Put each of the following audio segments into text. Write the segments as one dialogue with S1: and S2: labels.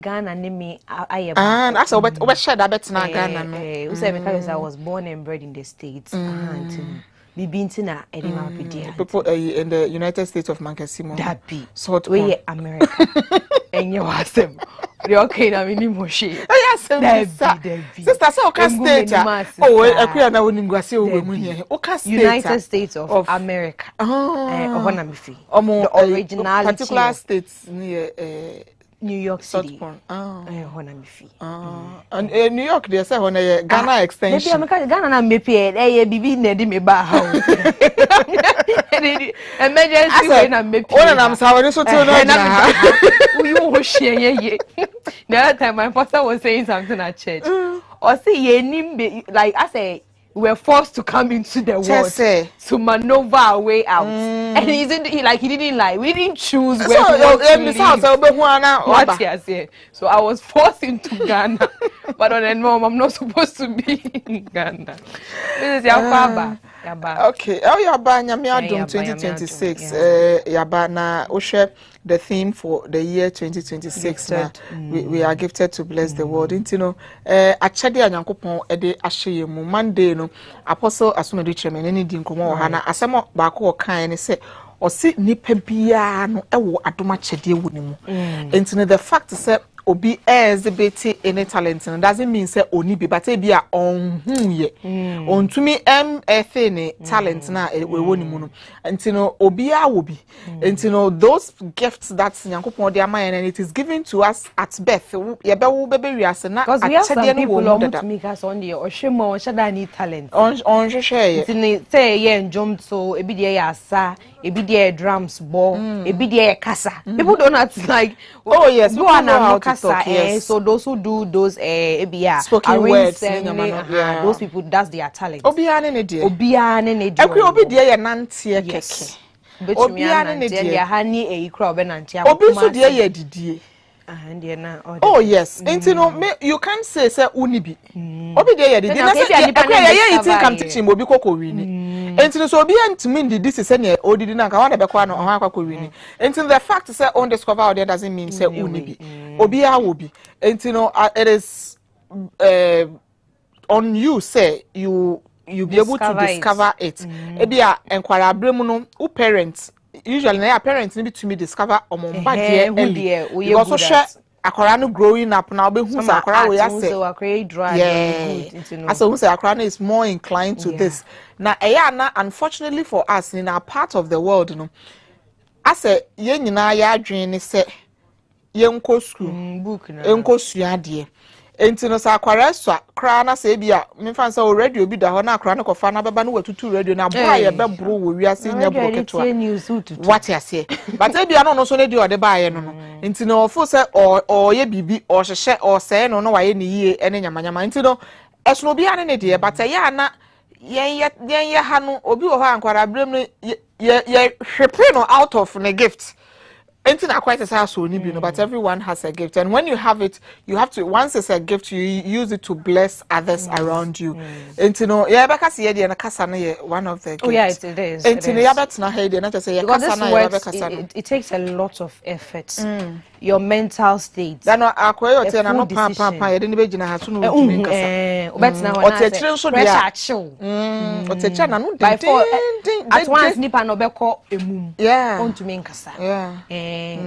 S1: Ghana name I
S2: and that's what share that bet na Ghana no.
S1: Who say because I was born and bred in the States. Bibintina Edema Pedia.
S2: People in the United States of Mancasimo.
S1: That be
S2: sort
S1: we America. And you ask them. The okay na minimoshi.
S2: Yes, sister say Oka State. Oh, I na woni ngwase o mu here. Oka State.
S1: United States of America. Oh, na mifi. The originality
S2: particular states near
S1: New York City.
S2: And New York, they say when Ghana extension.
S1: Maybe Ghana na mepe bibi na di me ba ha. Emergency way na mepe.
S2: One na am say so tell na.
S1: We wo share ye. The other time my pastor was saying something at church. Or say ye like I say we were forced to come into the world to maneuver our way out. And he didn't like we didn't choose where to live. So I was forced into Ghana. But on the norm, I'm not supposed to be in Ghana. This is Yaba.
S2: Okay. Oh, Yaba, Nyamiadum 2026. Yaba na Oshe. The theme for the year 2026 we are gifted to bless the world. You know, achade anyankopon ede ahye mu Monday no apostle Asunodi Tremeneni di nkomo ha na asemo ba ko kan ne se osi nipa bia no ewo adoma chede wo ni mu. Enti the fact say obi exhibit any talent doesn't mean say oni be but e bia on hu ye ontumi thing talent na we woni mu no enti no obi a wo bi enti no those gifts that Nyankopon dey amaye and it is given to us at birth ye be wo bebe wiase na
S1: achede no wo no to make us on the ohwemo on shada ni talent
S2: on hwehwe ye
S1: enti say ye njom so ebi dey ya asa ebi dey drums ball ebi dey kasa people don't not like
S2: oh yes
S1: go on and kasa yes. So those who do those
S2: spoken words
S1: those people that's their talent
S2: obiane ne die
S1: ekwe
S2: obi die ye nante keke
S1: obiane ne die ya hani ekra obenante
S2: obi so die ye didie oh yes enti no you can't say uni bi obi dey ye didie na say ekwe ye eating come teaching obi kokko wini enti so obi antimi ndidi se ne odidi na ka wada be kwa no ho akwa wini enti the fact say on discover out there doesn't mean say uni bi obi a wo bi enti no it is on you say you be able to discover it ebia enkwara abremu no u parents usually na parents need to discover omomba there because so share akwara no growing up na obe hu sa akwara we say
S1: so akwara dry good
S2: so hu say akwara is more inclined to this na eya na unfortunately for us in our part of the world no ase ye nyina ya adwen ne se ye nko school
S1: book na
S2: enko suade enti no sa akwara so kra na se bia me fan say radio bi da ho na akwara no kofa na baba no watutu radio na boa ye be bro wo wiase nya bro ketwa what ya say but e bia no so ne di ode ba ye no enti no ofo say o ye bibi o hyehye o say no no wa ye ne yie ene nyamanyama enti no esono bia ne de but ya na yen ha no obi wo ho ankwara brem no ye hwepe no out of the gift. Anything are quite as so but everyone has a gift, and when you have it, you have to once it's a gift, you use it to bless others around you. And you know, yeah, because one of the gifts.
S1: Oh yeah, it is.
S2: And you know, not just say
S1: it takes a lot of effort. Your mental state.
S2: That no akwayo te na no papa ye de be gina ha so no tumi kasa.
S1: Bet na wana.
S2: Otechire so dia. Otechire na no den.
S1: At once nipa no be call emum.
S2: Yeah.
S1: On tumi nkasa.
S2: Yeah.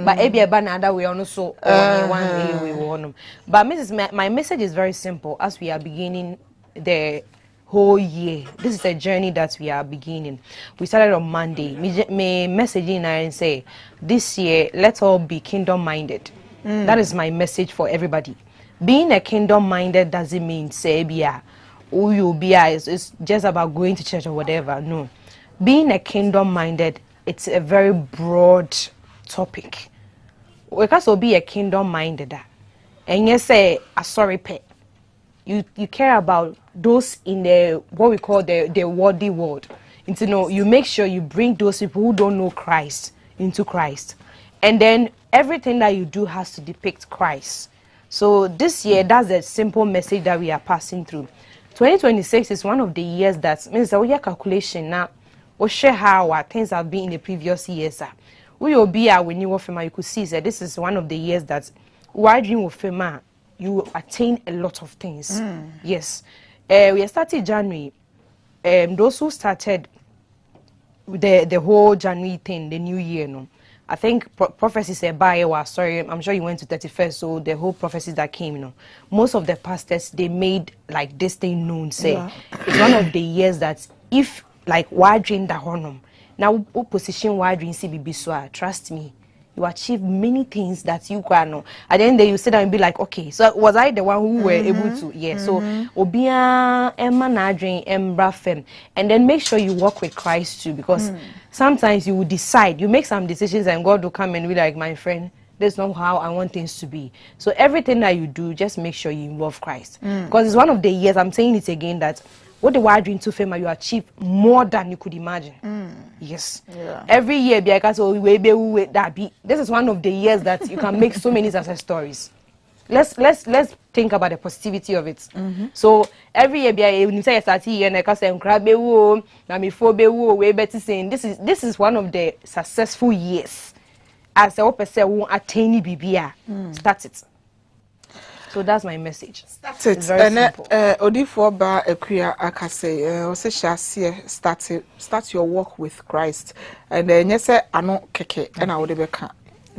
S1: But ebi eba na other way on so one way we want. But my message is very simple as we are beginning the whole year. This is a journey that we are beginning. We started on Monday. Me messaging and say, this year, let's all be kingdom-minded. That is my message for everybody. Being a kingdom-minded doesn't mean, say, it's just about going to church or whatever. No. Being a kingdom-minded, it's a very broad topic. We can also be a kingdom-minded. And you say, sorry, pet. You care about those in the what we call the worldly world. And you make sure you bring those people who don't know Christ into Christ. And then everything that you do has to depict Christ. So this year, that's a simple message that we are passing through. 2026 is one of the years that means that we have calculation now. We share how things have been in the previous years. We will be when you you could see that this is one of the years that why dream of fame, you will attain a lot of things. Yes. We started January. Those who started the whole January thing, the new year, no. I think prophecies said by sorry, I'm sure you went to 31st, so the whole prophecies that came, you know, most of the pastors, they made like this thing known, say it's one of the years that if like why dream that honor now position why dream CBB, trust me, you achieve many things that you can know. At the end of the day, you sit down and be like, okay, so was I the one who were able to? Yeah. So obia emma nadrin embrafem, and then make sure you work with Christ too, because sometimes you will decide, you make some decisions, and God will come and be like, my friend, that's not how I want things to be. So everything that you do, just make sure you involve Christ, because it's one of the years. I'm saying it again that what the wide dream to fame, you achieve more than you could imagine. Yes. Yeah. Every year, this is one of the years that you can make so many success stories. Let's think about the positivity of it. So every year, when you say this is one of the successful years. As a person who attain BBA, start it. So that's my message. That's it.
S2: And Odifo ba ekuya akase o se shase start your walk with Christ. And nyese ano keke na wo de beka.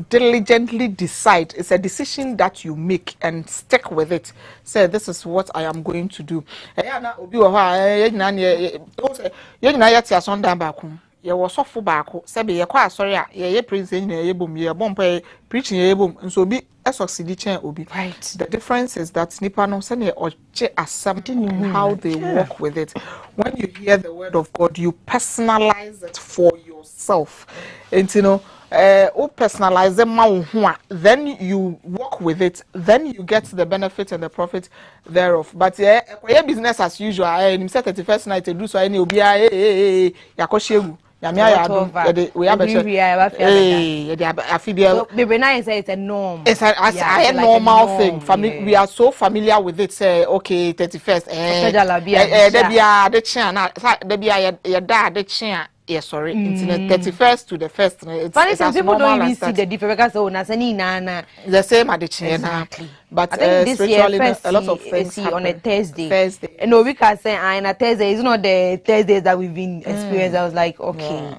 S2: Diligently decide. It's a decision that you make and stick with it. Say this is what I am going to do. Na obi wo ha ye nyina ya ti asonda ba ku. Ye wo sofo ba ku. Se be ye kwa asori a ye praise nyina ye bom ye bompa preaching ye bom. Nso bi succeed chen obi.
S1: Right.
S2: The difference is that nipa no say oje asam and how they work with it. When you hear the word of God, you personalize it for yourself. And you know, personalize them, then you work with it, then you get the benefit and the profit thereof. But business as usual. You set 31st night to do so. Any obi yakoshegu. We have
S1: it's a norm.
S2: It's a normal thing. We are so familiar with it. Say, okay, 31st. Yes, sorry. It's 31st to the 1st.
S1: But some people don't even see the difference.
S2: The same at the chain.
S1: Exactly.
S2: But
S1: I think this year,
S2: a lot of things
S1: on a Thursday. And we can say, on a Thursday, it's not the Thursdays that we've been experienced. I was like, okay.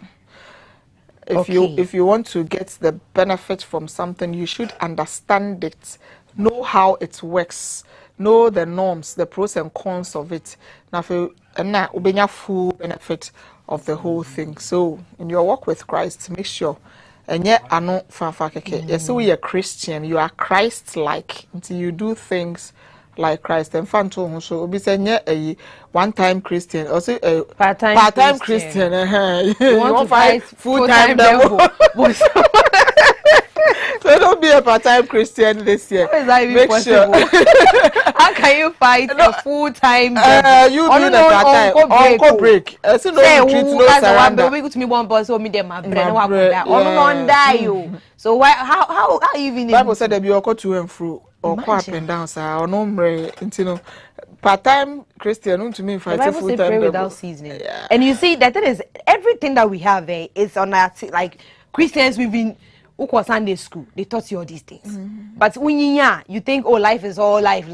S2: Yeah. If you want to get the benefit from something, you should understand it, know how it works, know the norms, the pros and cons of it. Now, ubenya full benefit of the whole thing. So, in your walk with Christ, make sure. And yet, I know yes, we are Christian. You are Christ-like until you do things like Christ. And fan to so be saying a one-time Christian, also a part-time Christian. You want to fight full-time devil. So don't be a part-time Christian this year.
S1: How is that even possible? How can you fight a full-time devil?
S2: You do the part-time uncle break. So no retreat, no surrender.
S1: We go to me one boss, so me them my brain. No die you. So why? How even?
S2: Bible said there be occur to and fro. Or up and down, sir, or no, you know, part-time Christian, to me, fight full-time
S1: pray without seasoning. Yeah. And you see, that is everything that we have is on that, like Christians, we've been Sunday school, they taught you all these things. But when you think, oh, life is all life,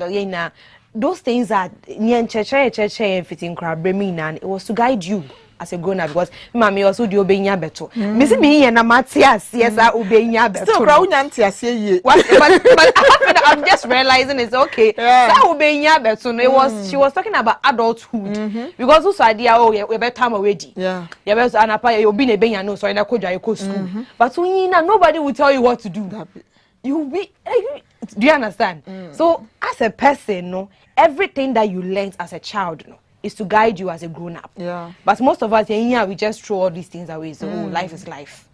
S1: those things are near church and fitting crab, and it was to guide you as a grown-up, because mommy also do obey better. Miss me and Amatias, yes, I obey better.
S2: Still,
S1: but I'm just realizing it's okay. So obey better. It was she was talking about adulthood because also idea we better time already. Yeah, better and apart you be a ben no so I could go school. But when nobody will tell you what to do. You be do you understand? So as a person, no, everything that you learned as a child, no, is to guide you as a grown-up. Yeah. But most of us here, we just throw all these things away. So life is life.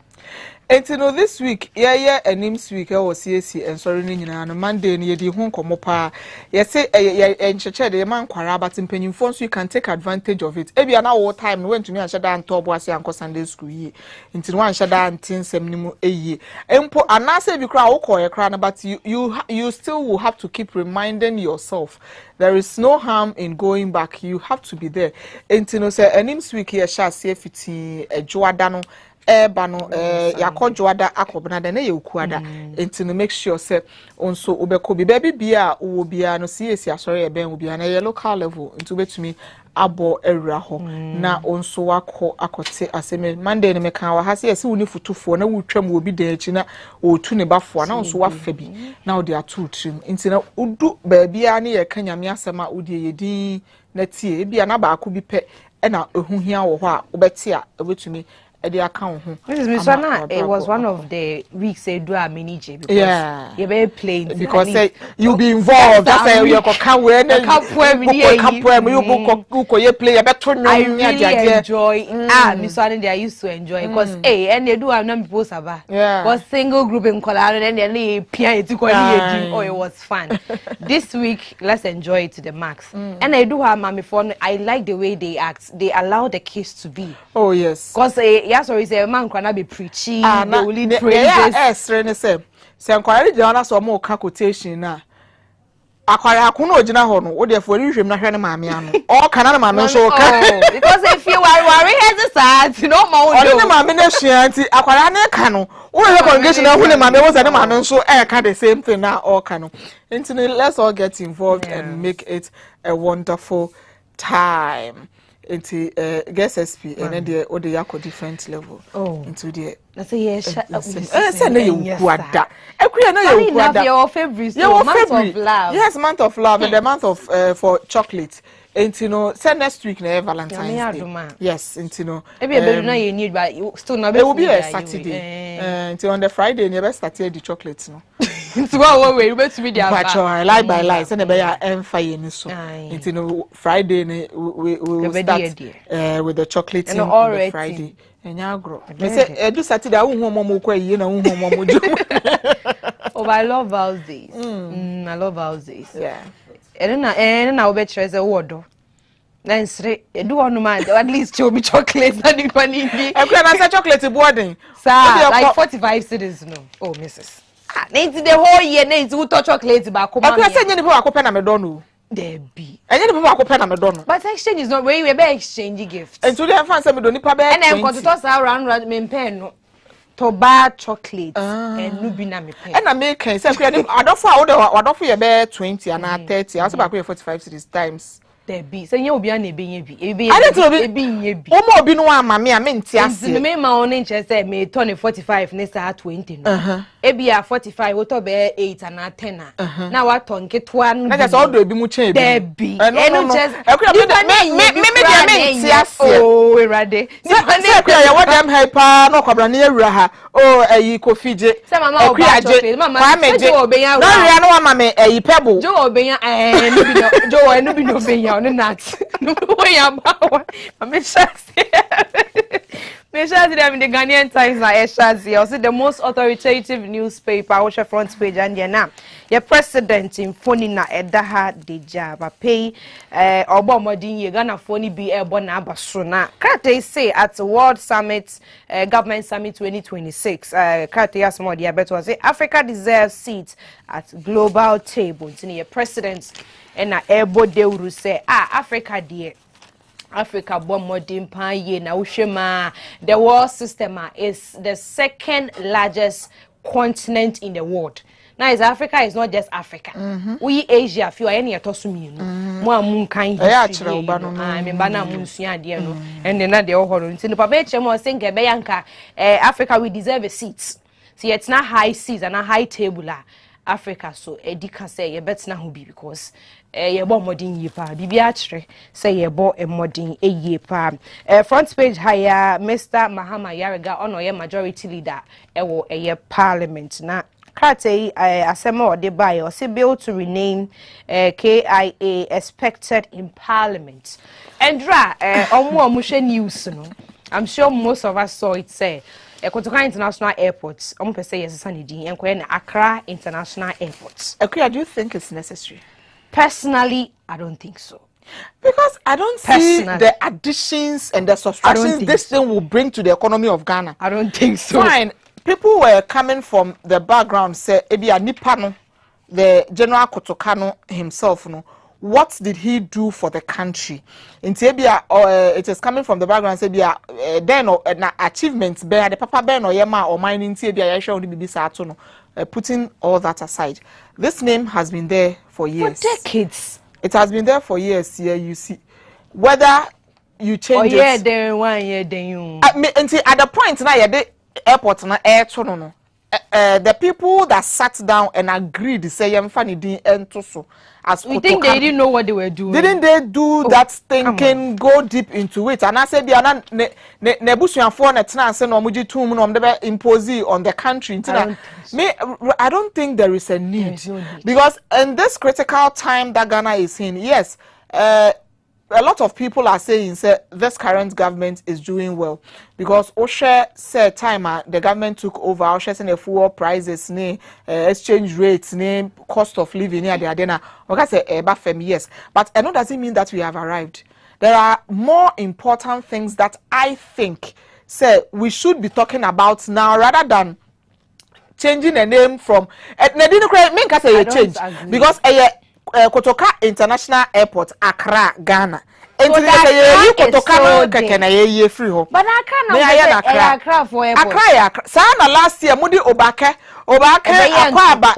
S2: And you know, this week, and next week I was CACI and sorry, on Monday, and ye home come pa. Yes, say, and church, the man quarabat in penny phones, you can take advantage of it. Every an hour time went to me and shut down top was Uncle Sunday school ye. Into one shut down 10 seminimo a year. And I say you cry or a crown, but you still will have to keep reminding yourself. There is no harm in going back. You have to be there. And you know, say, and next week here shall see if it's a Joadano. eba no yakodwoada akobna de na ye ukuada enti no make sure say onso obeko bi baby bia wo bia no CACI asori e ben wo bia na ye local level enti obetumi abo ewura ho na onso akote aseme Monday ne meka wa ha se yesi woni futufo na wutwam obi dan achi na otu ne bafo na onso wafa bi na odi atu trim enti na udu baabia ne ye kanyame asema odi yedi na tie bia na ba ko bi pe e na ehuhia wo ho a obeti a obetumi the account.
S1: It was one of the weeks they do a mini J because you're very plain
S2: because you be involved. That's why you can wear the I
S1: really enjoy. Miss One they used to enjoy because and they do have number post about was single group in Colorado and then piano to oh it was fun. This week let's enjoy it to the max. And I do have mommy phone. I like the way they act. They allow the kids to be.
S2: Oh yes.
S1: Because sorry, say a man cannot be preaching. They will lead praises.
S2: Yes, Rene say. Say inquiry the honor so more quotation na. Akwara akuno ogina ho no, wo de for rihwem na hwe ne maame ano. O kana na maame so ka.
S1: Because if you worry has a sad, no more.
S2: O ne maame na hwia nti akwara ne ka no. Wo he congregation na hu ne maame wo say ne maame so ka the same thing na all ka no. Nti let's all get involved and make it a wonderful time. Into guess SP and then the other yako different level. Oh, into the
S1: that's a yes.
S2: Say no you kwada. Ekwe no you kwada.
S1: Your favorite month of love.
S2: Yes, month of love and the month of for chocolate. And you know, say next week na Valentine's Day. Yes, and you know.
S1: Maybe na you need but you still not.
S2: It will be a Saturday. Until on the Friday, you best start the chocolates no.
S1: So what we to be there.
S2: But lie by lie, say na be ya empire ni so. And you know, Friday we will start with the chocolates on the Friday. And ya grow. Me say do Saturday wo hu momo kwa yi na wo hu momo jo.
S1: Oh, I love houses. I love houses.
S2: Yeah.
S1: And then I will bet you word. Then say, do one man at least show me chocolate. And you can eat me.
S2: I say chocolate boarding.
S1: Sir, like 45 cities no. Oh, Mrs. Needs the whole year. Needs to touch chocolate back.
S2: I say you people pen na Madonna.
S1: There be.
S2: And you people pen na Madonna.
S1: But exchange is not where we be exchanging gifts.
S2: And today I find some Madonna pa be.
S1: And then go to toss around me pen. To buy chocolate and no be na me pen.
S2: And I make say I don't for you be 20 and 30. I also back 45 cities times.
S1: There be. Say you obi an ebi
S2: ebi. I don't be. O obi no ama me nti ase.
S1: Me ma on interest say me turn 45 next 20 no. Ebi a 45 we to be 8 and 10 na. Na wa turn ketwa no.
S2: Na just all do ebi mu chen ebi.
S1: There be.
S2: No just. Me nti ase.
S1: Oh, we ready.
S2: Say kwa ya what dem help no kwabra na ewura ha. Oh, eyi kofije.
S1: Say mama o ba chocolate. Mama say obeyan.
S2: No ria no mama me eyi pebble.
S1: Jo obeyan no be no. Jo no be no obeyan. No not. No way about. I'm sure. Make sure that I'm the Ghanaian Times na Eshazi. Also the most authoritative newspaper which front page and now. Your president in phone na edaha deja ba pay obo modin ye Ghana phone be ebo na abasona. Krate say at World Summit Government Summit 2026. Krate asmo dia beto say Africa deserves seats at global table. Your president and na ebo de say Africa dear. Africa born modern pan na ushema. The world system is the second largest continent in the world. Now is Africa is not just Africa. We Asia few any atosumi no. Mo amun kan history. Me bana munsuya de no. And then na de ohoro. Nti no papa eche mo say nke be yanka Africa we deserve a seat. See it's not high seats and a high table Africa so edika say ye betina ho bi because ye bo modern ye pa bibi a kire say ye bo modern ye pa front page higher Mr. Mahama Yarega ono ye majority leader ewo ye parliament na Krate asema ode buy or say bill to rename KIA expected in parliament and omo news no I'm sure most of us saw it say Kotoka International Airport, say yes, Sanidi, and Accra International Airport.
S2: Okay, do you think it's necessary?
S1: Personally, I don't think so.
S2: Because I don't see the additions and the subtractions this thing will bring to the economy of Ghana.
S1: I don't think so.
S2: Fine. People were coming from the background, say, Ebi Nipano, the General Kotokano himself, no. what did he do for the country? In Tibia, it is coming from the background. Tibia, then achievements, bear the papa ben or yema or mining Tibia, I shall be satono. Putting all that aside, this name has been there for years.
S1: For decades.
S2: It has been there for years. Here you see, whether you change it.
S1: Yeah, then 1 year, then you.
S2: At the point now, yeah, the airport na air no. The people that sat down and agreed to say I'm funny and so as
S1: we think they didn't know what they were doing.
S2: Didn't they do that thinking, go deep into it? And I said, Nebusian for Netna no muji tum no impose on the country. I don't think there is a need. Because in this critical time that Ghana is in, yes, a lot of people are saying this current government is doing well because Oshe said time the government took over. Oshe said the fuel prices, exchange rates, cost of living near the Adena. Okay, say yes, but I know doesn't mean that we have arrived. There are more important things that I think we should be talking about now rather than changing the name from. Change because Kotoka International Airport, Accra, Ghana. And Kotoka Kekena ye free ho.
S1: But Accra for airport.
S2: Accra. Sana last year Mudi Obake Akwaba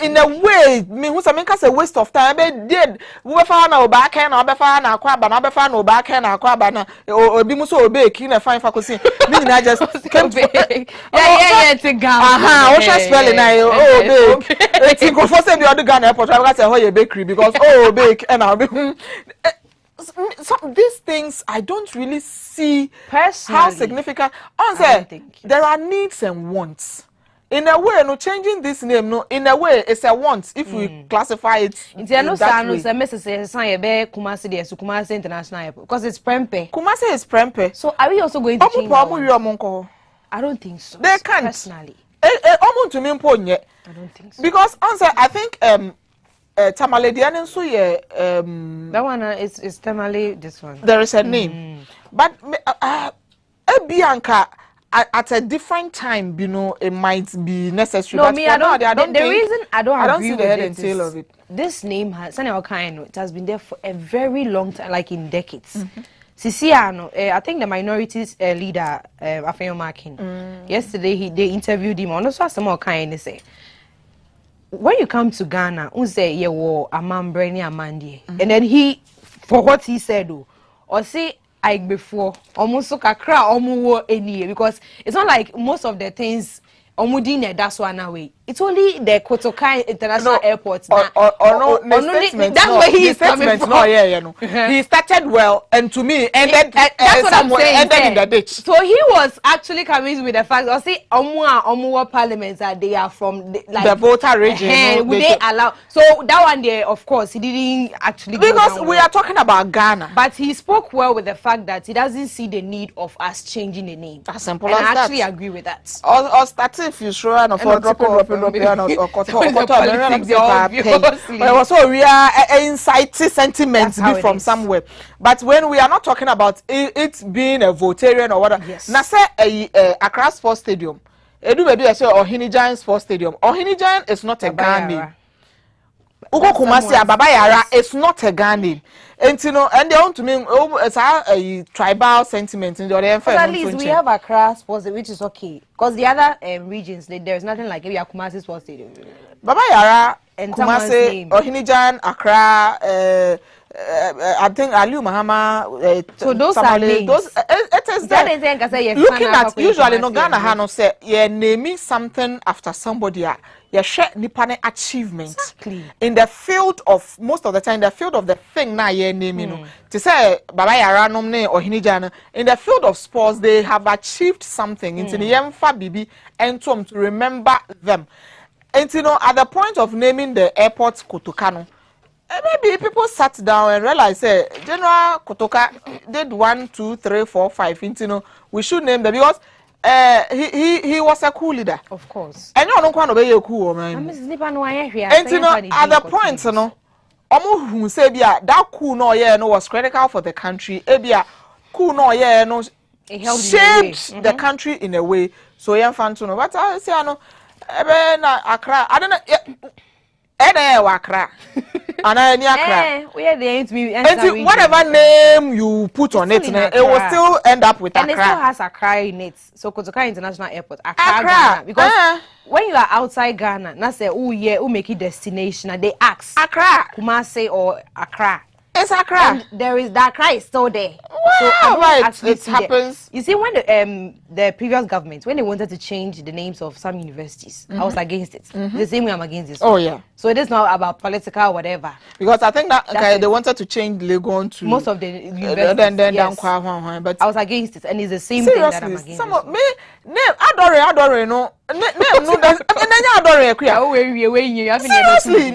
S2: in a way me who some a waste of time. Did we found Obake and Obefa na Akwaba na Obefa no Obake na Akwaba na Bimuso Obek in a fine faculty. Meaning I just came to
S1: to Ghana.
S2: Osha spelling I think for the other Ghana airport I got a bakery because bake and I'll be these things I don't really see personally how significant. There are needs and wants. In a way, no changing this name. No, in a way, it's a want if we classify it.
S1: Kumasi International Airport because it's Prempe.
S2: Kumasi is Prempe.
S1: So are we also going to change? I don't think so.
S2: They can't
S1: personally.
S2: I don't think so because I think Tamale Dianen so
S1: that one is Tamale. This one
S2: there is a name, but Bianca. At a different time, you know, it might be necessary.
S1: No, me, I don't. The reason I don't agree
S2: see the head and tail of it.
S1: This name has, it has been there for a very long time, like in decades. Sisiano, I think the minorities leader, Afeyo Markin, yesterday they interviewed him. And also some more kind. They say, when you come to Ghana, you say you were a man, brainy Amandi, and then for what he said, or say. Before almost so kakra omu any because it's not like most of the things omudine that's one away. It's only the Kotoka International Airport. That's where he is coming from.
S2: He started well, and to me, ended
S1: that's what I'm saying.
S2: Ended in the ditch.
S1: So he was actually coming with the fact. I see Omuwa parliaments that they are from
S2: the voter region.
S1: Would they allow? So that one there, of course, he didn't actually
S2: because we are talking about Ghana.
S1: But he spoke well with the fact that he doesn't see the need of us changing the name.
S2: As simple as that.
S1: And I actually agree with that.
S2: Or starting if you sure and for dropping. It was so real insight sentiments be from somewhere. But when we are not talking about it being a votarian or whatever, now say Accra Sports Stadium, Edu maybe I say Ohinijan Sports Stadium. Ohinijan is not a Ghana name. Ugo Kumasi Baba Yara is not a Ghana name. And you know, and they want to mean it's a tribal sentiment in the other.
S1: At least we have Accra Sports, which is okay, because the other regions there is nothing like Kumasi Sports Stadium.
S2: Baba Yara, and Kumasi, Ohinijan, Accra. I think Aliu Mahama.
S1: So those are names.
S2: Those it is that looking at usually no Ghana Hano say you're naming something after somebody. You share Nipane achievement in the field of most of the time, the field of the thing now you're naming. To say Baba Yara nomne or Hinijana in the field of sports, they have achieved something into the Yemfa Bibi and to remember them. And you know, at the point of naming the airport Kotokano, maybe people sat down and realized, say, General Kotoka did 1, 2, 3, 4, 5. You know, we should name them because. He was a cool leader,
S1: of course.
S2: And you don't want to be a cool man. And you know, at the point, you know, who say that cool no no was critical for the country. Ebia cool no no shaped the country in a way. So young fan to know. But I say I know, Accra. I don't know. Wakra. And I Accra.
S1: We are the me.
S2: And whatever name you put on it, it will still end up with Accra.
S1: And it still has Accra in it. So Kotoka International Airport, Accra. Ghana. Because when you are outside Ghana, na say, oh yeah, who make it destination, and they ask
S2: Accra,
S1: Kumasi or Accra.
S2: It's Accra.
S1: And there is that Accra is still there.
S2: Wow,
S1: so
S2: right. It happens.
S1: You see, when the previous government, when they wanted to change the names of some universities, I was against it. The same way I'm against this.
S2: Oh yeah.
S1: So it is not about political whatever.
S2: Because I think that they wanted to change Legon to
S1: most of the universities.
S2: Yes.
S1: But I was against it, and it's the same thing that I'm against.
S2: Some of me adore no. Seriously,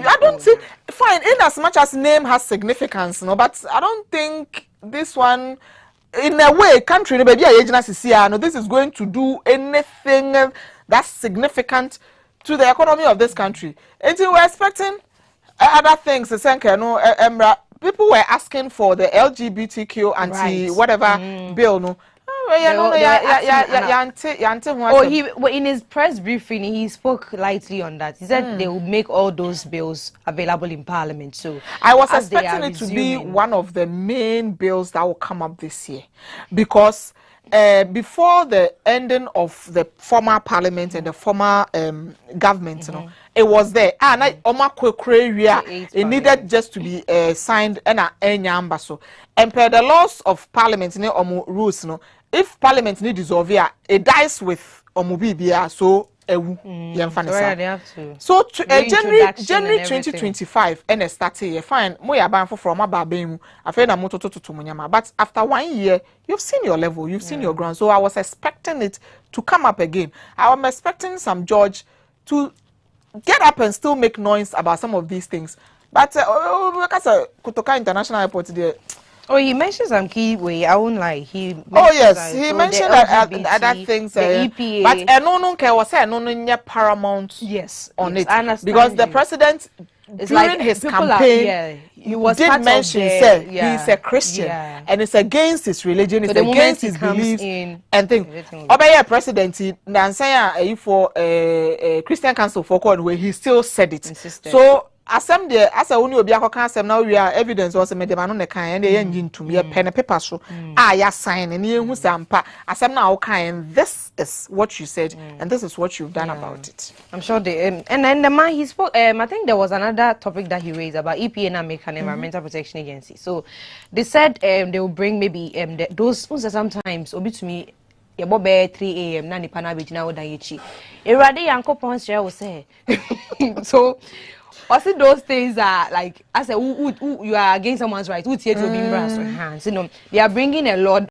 S2: I don't think fine in as much as name has significance, no, but I don't think this one in a way country baby no, this is going to do anything that's significant to the economy of this country. Until we're expecting other things, people were asking for the LGBTQ anti whatever bill, no.
S1: In his press briefing, he spoke lightly on that. He said they will make all those bills available in Parliament. So
S2: I was expecting it to be one of the main bills that will come up this year, because before the ending of the former Parliament and the former government, you know, it was there. And it needed just to be signed and so. And per the laws of Parliament, rules, you know, if Parliament need dissolve, it dies with Omubibia, so so January 2025 and started fine moya ban for from ababem afraid na moto to munyama, but after 1 year you've seen your level, you've seen your ground. So I was expecting it to come up again. I was expecting some judge to get up and still make noise about some of these things, but because Kotoka International Airport there.
S1: Oh, he mentioned some key way. I won't lie. He
S2: mentioned other things.
S1: The EPA.
S2: But no care was paramount.
S1: Yes,
S2: on it because the president during his campaign
S1: he was
S2: did mention he's a Christian and it's against his religion, it's against his beliefs and things. Obey president Nansaya for Christian Council for Code where he still said it. So as a only obiako cancel now we are evidence was made the man and the engine to me a pen and paper so ya sign and you sampa asem now kind this is what you said and this is what you've done about it.
S1: I'm sure they and then the man he spoke I think there was another topic that he raised about EPA and American Environmental Protection Agency. So they said they will bring maybe those sometimes obi to me about 3 a.m. Nani Panabit now Dayichi. Eradi Uncle Ponsher will say so. Also, those things are like I said, you are against someone's right. Who to be hands? You know, they are bringing a lot